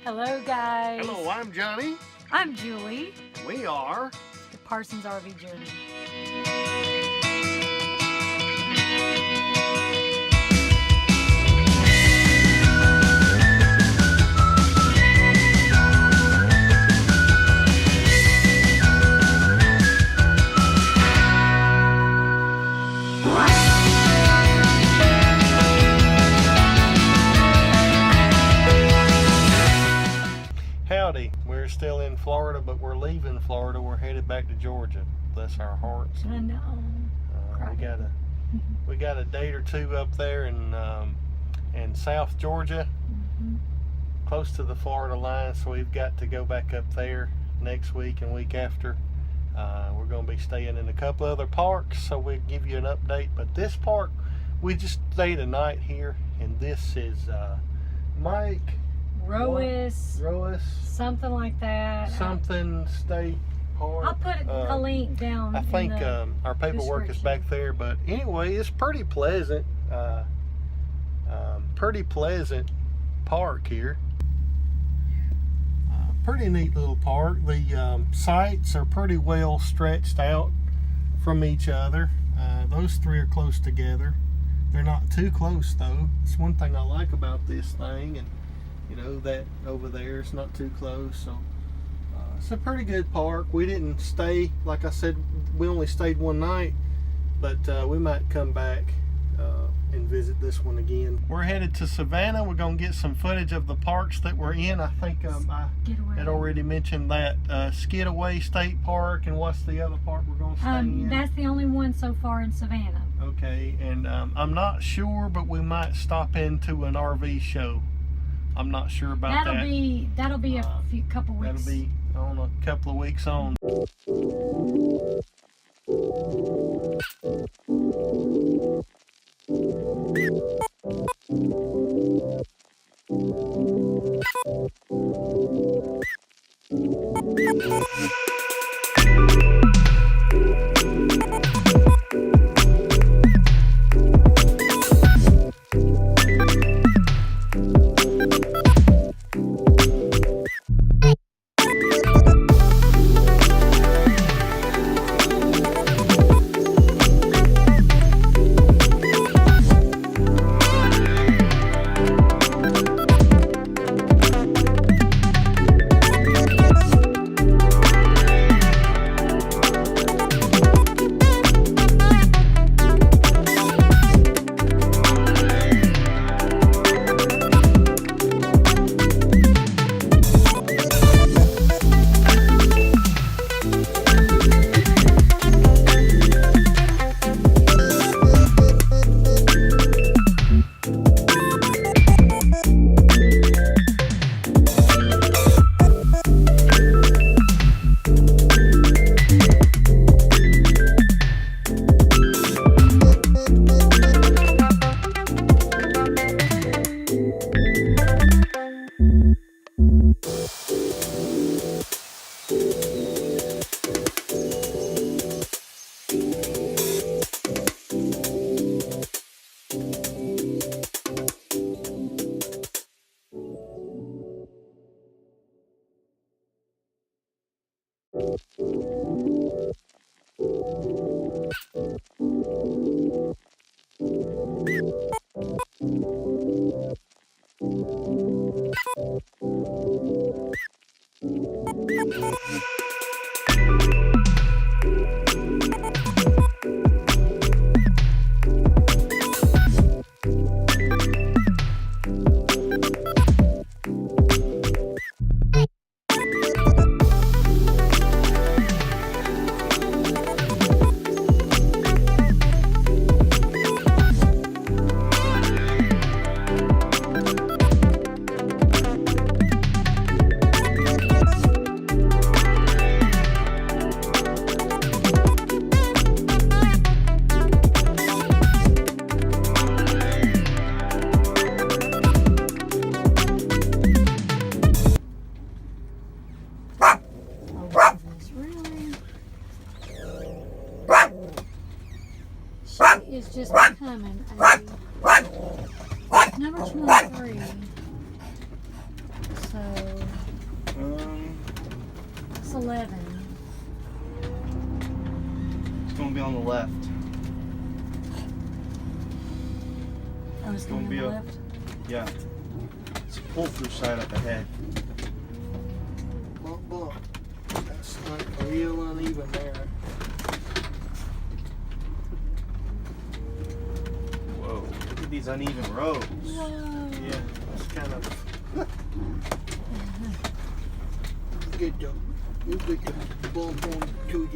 Hello, guys. Hello, I'm Johnny. I'm Julie. We are The Parsons RV Journey. Howdy. We're still in Florida, but we're leaving Florida. We're headed back to Georgia. Bless our hearts. I know. We got a date or two up there in South Georgia, close to the Florida line. So we've got to go back up there next week and week after. We're going to be staying in a couple other parks, so we'll give you an update. But this park, we just stayed a night here, and this is Mike Roas, something like that. Something State Park. I'll put a link down. I think in the our paperwork is back there, but anyway, it's pretty pleasant. Pretty pleasant park here. Pretty neat little park. The sites are pretty well stretched out from each other. Those three are close together. They're not too close though. It's one thing I like about this thing, and you know that over there is not too close. So it's a pretty good park. We didn't stay, like I said, we only stayed one night, but we might come back and visit this one again. We're headed to Savannah. We're gonna get some footage of the parks that we're in. I think I had already mentioned that Skidaway State Park, and what's the other park we're gonna stay in? That's the only one so far in Savannah. Okay, and I'm not sure, but we might stop into an RV show. I'm not sure about that. That'll be a couple weeks. That'll be on a couple of weeks on. Is just becoming a number 23. So That's 11. It's going to be on the left. Oh, it's going Gonna on be the a- left. Yeah. It's a pull-through sign up ahead. Bump, bump. That's like real uneven there. Whoa. Look at these uneven roads. Whoa. Yeah, that's kind of. Get the bump on to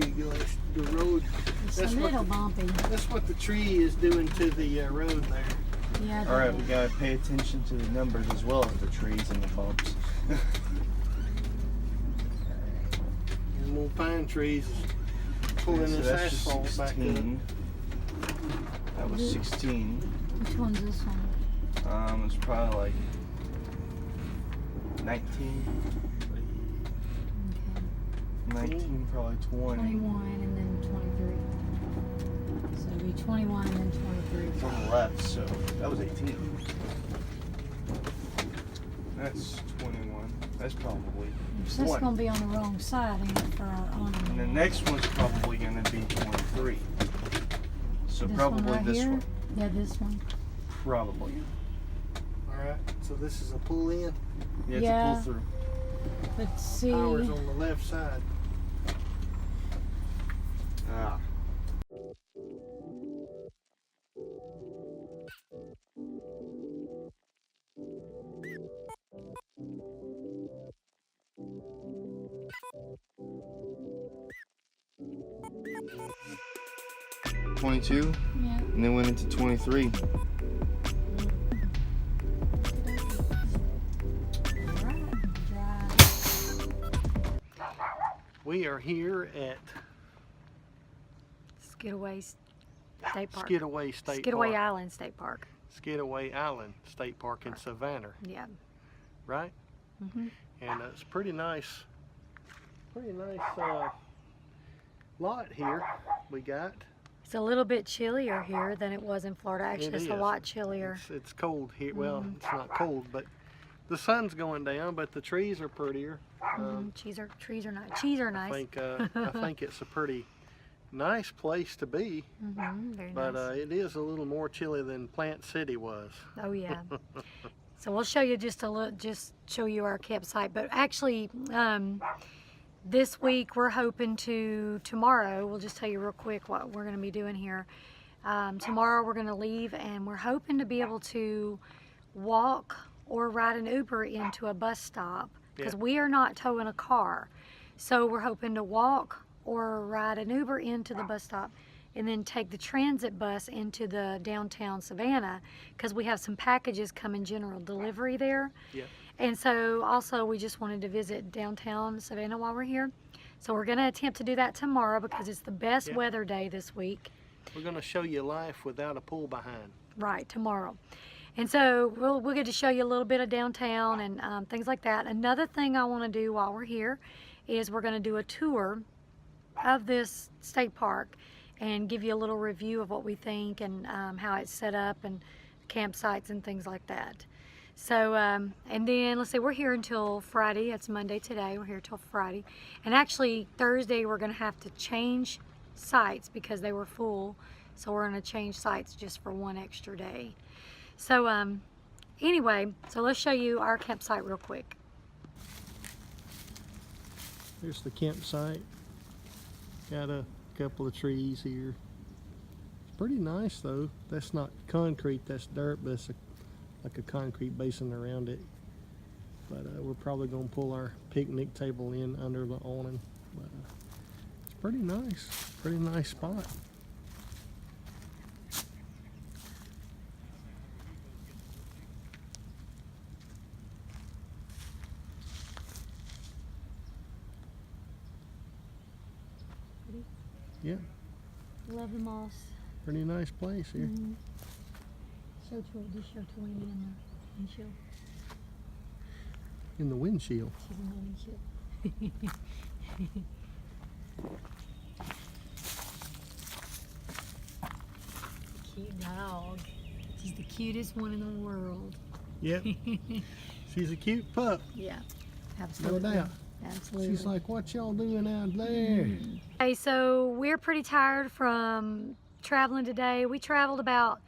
the road. It's That's a what little the- bumpy. That's what the tree is doing to the road there. Yeah. All right, we got to pay attention to the numbers as well as the trees and the bumps. And more pine trees pulling So this that's just asphalt back up. 16. That was 16. Which one's this one? It's probably like 19. Okay. 19, probably 20. 21 and then 23. So it'll be 21 and then It's 23. on the left, so that was 18. That's 21. That's probably So that's 20. going to be on the wrong side ain't it, for our awning. And the next one's probably going to be 23. So This probably one right this here? one. Yeah, this one. Probably. Alright, so this is a pull in. Yeah, it's Yeah. a pull through. Let's see. Power's on the left side. Ah. $22, Yeah. and then went into 23. Alright, drive. We are here at Skidaway State Park. Skidaway State Skidaway Park. Island State Park. Skidaway Island State Park in Savannah, Yeah. right? Mhm. And it's pretty nice lot here we got. It's a little bit chillier here than it was in Florida. Actually, it's a is. lot chillier. It's cold here. Well, Mhm. it's not cold, but the sun's going down, but the trees are prettier. Trees are nice. Trees are nice. I think it's a pretty nice place to be, Very but nice. it is a little more chilly than Plant City was. Oh yeah. So we'll show you just a little, just show you our campsite. But actually, this week we're hoping to, tomorrow, we'll just tell you real quick what we're going to be doing here. Tomorrow we're going to leave and we're hoping to be able to walk or ride an Uber into a bus stop because Yeah. we are not towing a car. So we're hoping to walk or ride an Uber into the bus stop and then take the transit bus into the downtown Savannah because we have some packages coming general delivery there. Yeah. And so also we just wanted to visit downtown Savannah while we're here. So we're going to attempt to do that tomorrow because it's the best Yeah. weather day this week. We're going to show you life without a pull behind. Right, tomorrow. And so we'll get to show you a little bit of downtown and things like that. Another thing I want to do while we're here is we're going to do a tour of this state park and give you a little review of what we think and how it's set up and campsites and things like that. So, and then let's see, we're here until Friday. It's Monday today. We're here till Friday. And actually Thursday we're going to have to change sites because they were full. So we're going to change sites just for one extra day. So anyway, so let's show you our campsite real quick. Here's the campsite. Got a couple of trees here. Pretty nice though. That's not concrete, that's dirt, but it's like a concrete basin around it. But we're probably gonna pull our picnic table in under the awning. But it's pretty nice spot. Yeah, Love the moss. pretty nice place here. Show just show Tawini in the windshield. In the windshield. She's in the windshield. Cute dog. She's the cutest one in the world. Yep. She's a cute pup, Yeah, no absolutely. doubt. Absolutely. She's like, what y'all doing out there? Okay, so we're pretty tired from traveling today. We traveled about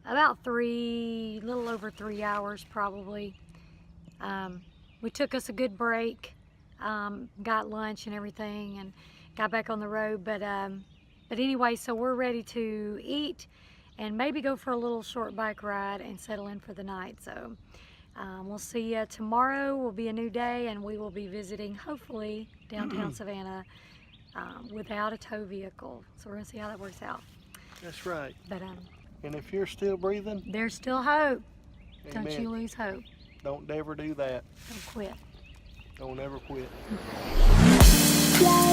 little over 3 hours probably. We took us a good break, got lunch and everything, and got back on the road. But anyway, so we're ready to eat and maybe go for a little short bike ride and settle in for the night. So we'll see you tomorrow. Will be a new day, and we will be visiting, hopefully, downtown Savannah without a tow vehicle. So we're gonna see how that works out. That's right. But And if you're still breathing, there's still hope. Don't amen. you lose hope. Don't ever do that. Don't quit. Don't ever quit. Yeah.